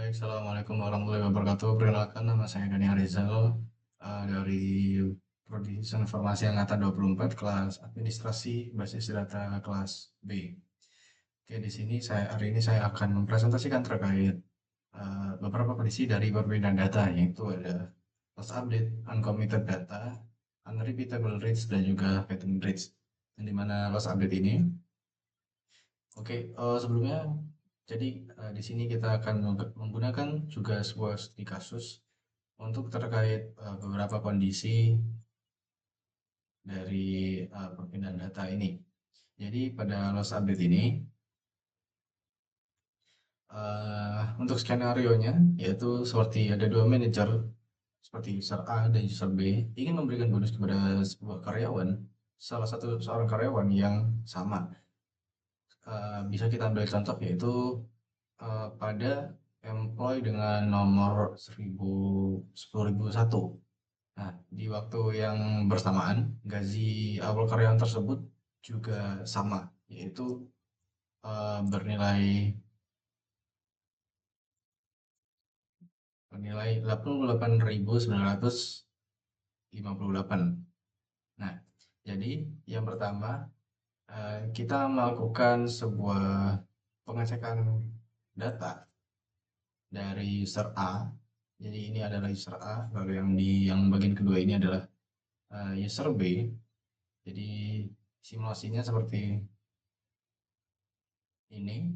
Baik, Assalamualaikum warahmatullahi wabarakatuh. Perkenalkan, nama saya Daniel Rizal dari Prodi Sistem Informasi Angkatan 24 kelas Administrasi Basis Data kelas B. Oke, di sini hari ini saya akan mempresentasikan terkait beberapa kondisi dari perbedaan data, yaitu ada loss update, uncommitted data, unrepeatable reads, dan juga pattern reads. Dan di mana loss update ini, oke, sebelumnya, jadi di sini kita akan menggunakan juga sebuah studi kasus untuk terkait beberapa kondisi dari perpindahan data ini. Jadi pada loss update ini, untuk skenario-nya yaitu seperti ada dua manajer seperti user A dan user B ingin memberikan bonus kepada sebuah karyawan, salah satu seorang karyawan yang sama. Bisa kita ambil contoh yaitu pada employee dengan nomor 10.001. Nah, di waktu yang bersamaan, gaji awal karyawan tersebut juga sama, yaitu bernilai bernilai 88.958. Nah, jadi yang pertama kita melakukan sebuah pengecekan data dari user A. Jadi ini adalah user A, lalu yang bagian kedua ini adalah user B. Jadi simulasinya seperti ini,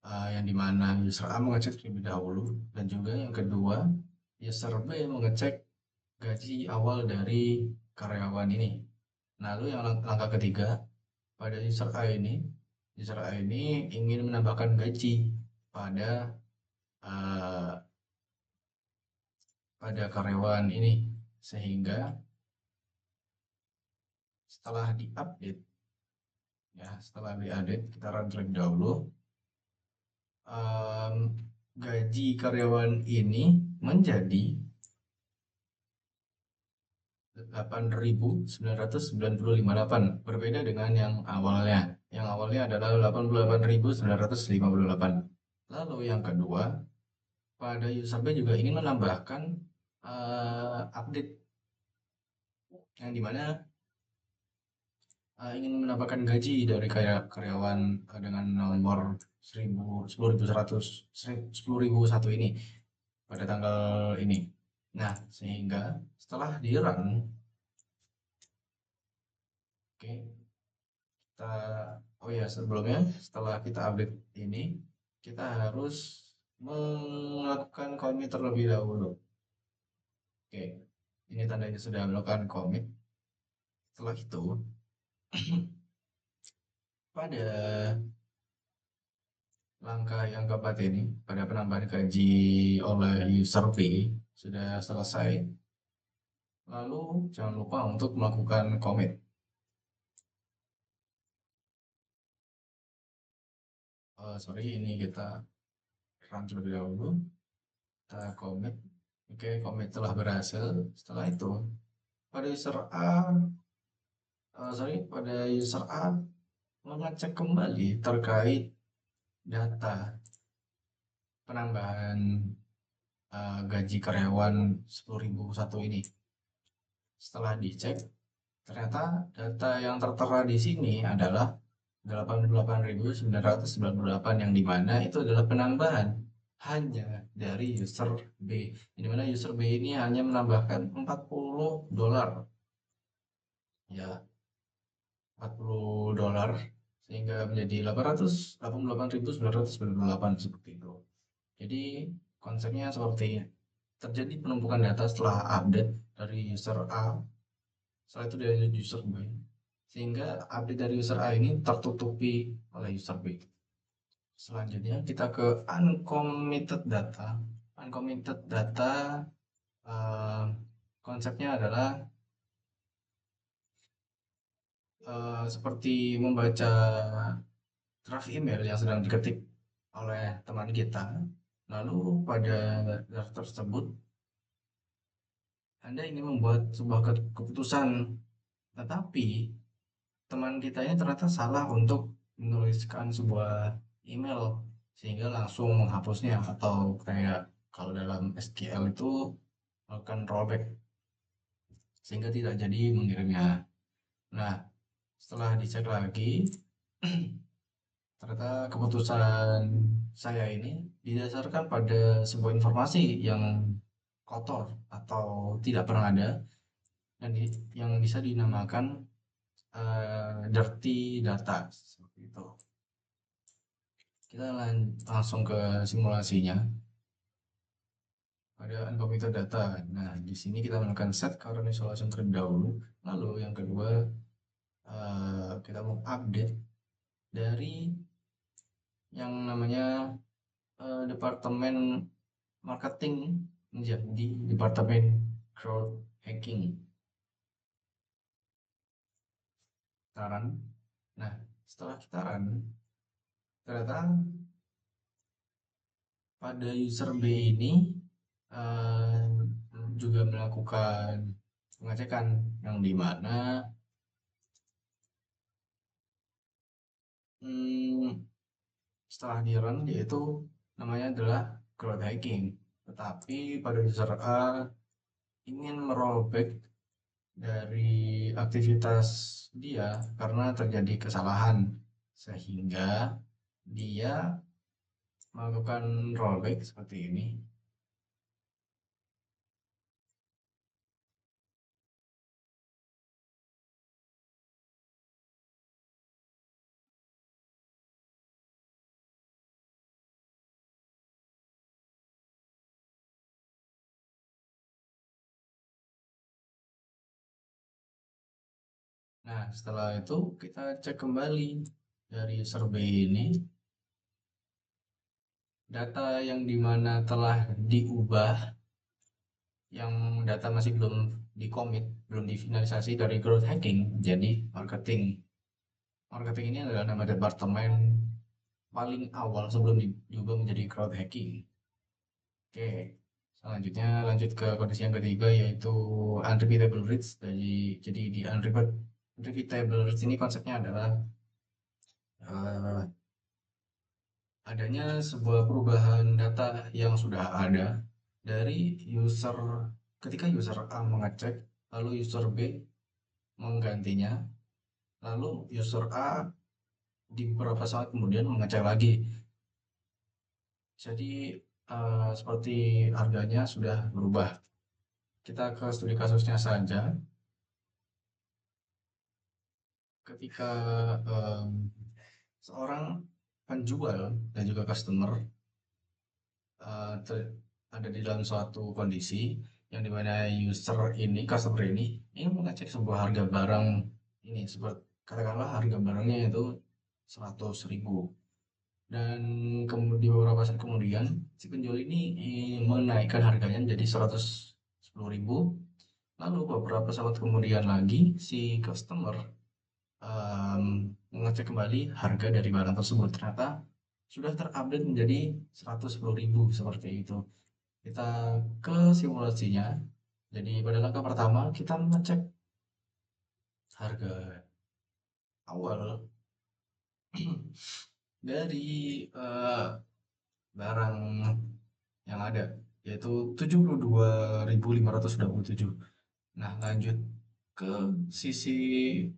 yang dimana user A mengecek terlebih dahulu, dan juga yang kedua user B mengecek gaji awal dari karyawan ini. Lalu yang langkah ketiga, pada user A ini ingin menambahkan gaji pada uh, pada karyawan ini, sehingga setelah diupdate, ya setelah diupdate kita run terlebih dahulu, gaji karyawan ini menjadi 8.998, berbeda dengan yang awalnya. Yang awalnya adalah 88.958. Lalu yang kedua, pada user B juga ingin menambahkan update yang dimana ingin menambahkan gaji dari karyawan dengan nomor 10.101 ini pada tanggal ini. Nah, sehingga setelah di run, oke, kita, oh ya, sebelumnya setelah kita update ini, kita harus melakukan commit terlebih dahulu. Oke, ini tandanya sudah melakukan commit. Setelah itu, pada langkah yang keempat ini, pada penambahan gaji oleh user B sudah selesai. Lalu jangan lupa untuk melakukan commit. Sorry, ini kita run terlebih dahulu. Kita commit. Oke, commit telah berhasil. Setelah itu, pada user A, pada user A mengecek kembali terkait data penambahan gaji karyawan 10.001 ini. Setelah dicek, ternyata data yang tertera di sini adalah 88.998, yang dimana itu adalah penambahan hanya dari user B. Yang dimana user B ini hanya menambahkan $40, ya, $40, sehingga menjadi 888.998 seperti itu. Jadi konsepnya seperti terjadi penumpukan data setelah update dari user A, setelah itu dari user B, sehingga update dari user A ini tertutupi oleh user B. Selanjutnya kita ke uncommitted data. Uncommitted data konsepnya adalah seperti membaca draft email yang sedang diketik oleh teman kita. Lalu pada draft tersebut Anda ingin membuat sebuah keputusan, tetapi teman kita ini ternyata salah untuk menuliskan sebuah email, sehingga langsung menghapusnya, atau kayak kalau dalam SQL itu melakukan rollback sehingga tidak jadi mengirimnya. Nah, setelah dicek lagi, ternyata keputusan saya ini didasarkan pada sebuah informasi yang kotor atau tidak pernah ada, dan yang bisa dinamakan dirty data seperti itu. Kita langsung ke simulasinya pada uncompleted data. Nah, di sini kita melakukan set current isolation terlebih dahulu. Lalu yang kedua, kita mau update dari yang namanya departemen marketing menjadi departemen crowd hacking. Kita run. Nah, setelah kita run, ternyata pada user B ini eh, juga melakukan pengecekan yang dimana setelah di run yaitu namanya adalah crowd hacking. Tetapi pada user A ingin merobek dari aktivitas dia karena terjadi kesalahan, sehingga dia melakukan rollback seperti ini. Nah, setelah itu kita cek kembali dari survei ini, data yang dimana telah diubah, yang data masih belum di-commit, belum difinalisasi dari growth hacking jadi marketing. Marketing ini adalah nama departemen paling awal sebelum diubah menjadi crowd hacking. Oke, selanjutnya lanjut ke kondisi yang ketiga, yaitu unrepeatable reads. Jadi di unrepeatable reads ini konsepnya adalah eh, adanya sebuah perubahan data yang sudah ada dari user ketika user A mengecek, lalu user B menggantinya, lalu user A di beberapa saat kemudian mengecek lagi. Jadi seperti harganya sudah berubah. Kita ke studi kasusnya saja. Ketika seorang penjual dan juga customer ada di dalam suatu kondisi yang dimana customer ini ingin mengecek sebuah harga barang ini, seperti katakanlah harga barangnya itu 100.000, dan kemudian beberapa saat kemudian si penjual ini menaikkan harganya menjadi 110.000. Lalu beberapa saat kemudian lagi si customer mengecek kembali harga dari barang tersebut, ternyata sudah terupdate menjadi 110.000 seperti itu. Kita ke simulasinya. Jadi pada langkah pertama kita mengecek harga awal dari barang yang ada, yaitu 72.527. Nah, lanjut ke sisi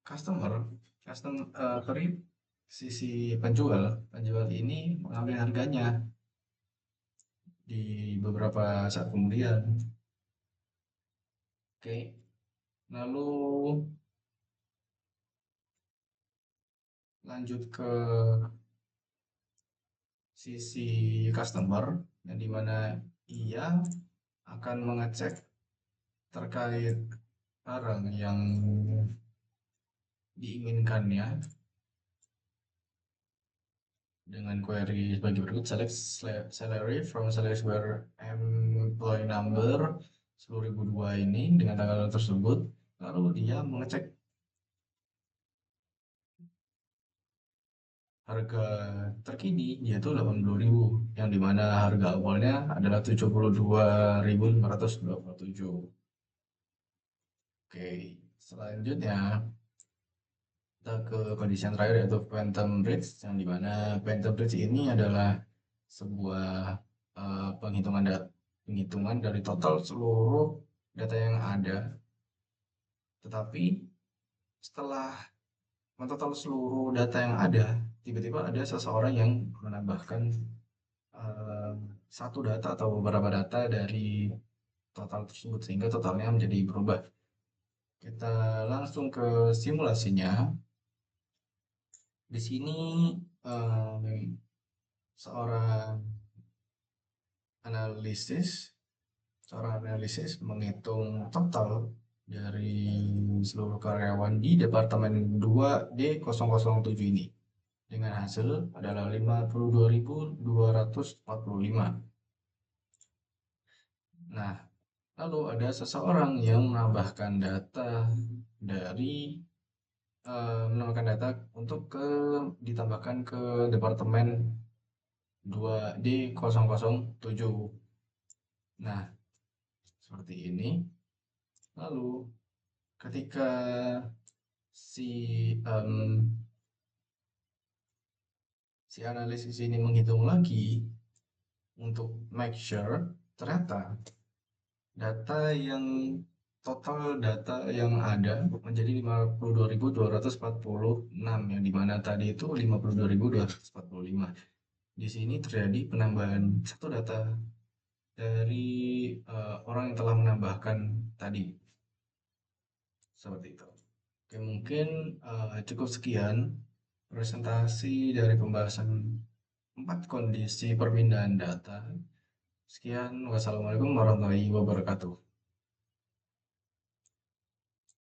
customer, sorry, sisi penjual ini mengambil harganya di beberapa saat kemudian. Oke, lalu lanjut ke sisi customer, yang dimana ia akan mengecek terkait barang yang diinginkannya dengan query sebagai berikut: select salary from select where employee number 10.002 ini dengan tanggal tersebut. Lalu dia mengecek harga terkini yaitu 80.000, yang dimana harga awalnya adalah 72.527. Oke, selanjutnya Kita ke kondisi yang terakhir yaitu Quantum Bridge, yang dimana Quantum Bridge ini adalah sebuah penghitungan dari total seluruh data yang ada, tetapi setelah mentotal seluruh data yang ada, tiba-tiba ada seseorang yang menambahkan eh, satu data atau beberapa data dari total tersebut sehingga totalnya menjadi berubah. Kita langsung ke simulasinya. Di sini seorang analisis seorang analisis menghitung total dari seluruh karyawan di Departemen 2D007 ini. Dengan hasil adalah 52.245. Nah, lalu ada seseorang yang dari menambahkan data untuk ditambahkan ke Departemen 2D007. Nah, seperti ini. Lalu ketika si si analisis ini menghitung lagi untuk make sure, ternyata data yang ada menjadi 52.246, yang dimana tadi itu 52.245. Di sini terjadi penambahan satu data dari orang yang telah menambahkan tadi. Seperti itu. Oke, mungkin cukup sekian presentasi dari pembahasan 4 kondisi perpindahan data. Sekian, wassalamualaikum warahmatullahi wabarakatuh.